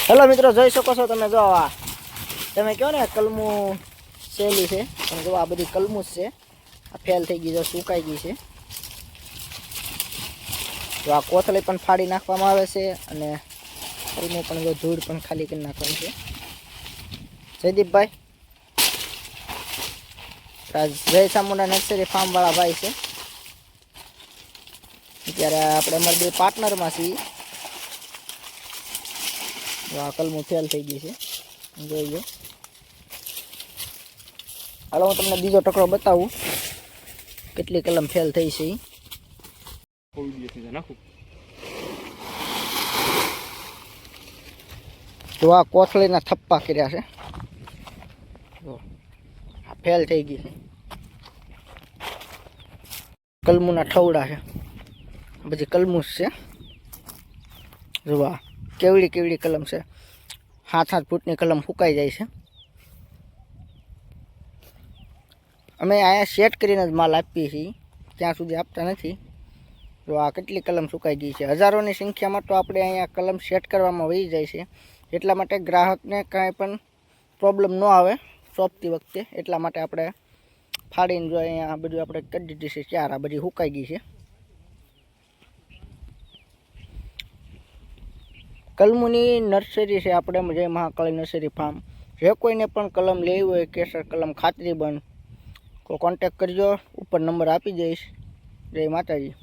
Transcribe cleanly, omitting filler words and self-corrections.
Hello મિત્રો, જોઈ શકો છો તમે. જો આ તમે કહો ને કલમું શેલી છે, પણ જો આ બધી કલમું જ છે. આ ફેલ થઈ ગઈ, જો સુકાઈ ગઈ છે. તો આ કોથળી પણ ફાડી નાખવામાં આવે છે અને કલમું પણ જો ધૂળ પણ ખાલી કરી નાખવાનું છે. જયદીપભાઈ, જય ચામુંડા નર્સરી ફાર્મ વાળા ભાઈ છે. અત્યારે આપણે અમારા બે પાર્ટનરમાં છીએ. આ કલમું ફેલ થઈ ગઈ છે, જોઈ લો. હાલો હું તમને બીજો ટકરો બતાવું કેટલી કલમ ફેલ થઈ છે. તો આ કોથળીના થપ્પા કર્યા છે. આ ફેલ થઈ ગઈ છે. કલમુના ઠવડા છે, બધી કલમુસ છે. જોવા કેવડી કેવડી કલમ છે. 7-8 ફૂટની કલમ ફૂંકાઈ જાય છે. અમે અહીંયા સેટ કરીને જ માલ આપીએ છીએ, ત્યાં સુધી આપતા નથી. તો આ કેટલી કલમ સુકાઈ ગઈ છે. હજારોની સંખ્યામાં તો આપણે અહીંયા કલમ સેટ કરવામાં વહી જાય છે. એટલા માટે ગ્રાહકને કાંઈ પણ પ્રોબ્લેમ ન આવે સોંપતી વખતે. એટલા માટે આપણે ફાડીને જો અહીંયા બધું આપણે કરી દીધી છે. ચાર આ બધી સુકાઈ ગઈ છે. કલમુની નર્સરી છે આપણે, જય મહાકાળી નર્સરી ફાર્મ. જે કોઈને પણ કલમ લેવી હોય, કેસર કલમ, ખાતરી બંધ, તો કોન્ટેક કરજો. ઉપર નંબર આપી દઈશ. જય માતાજી.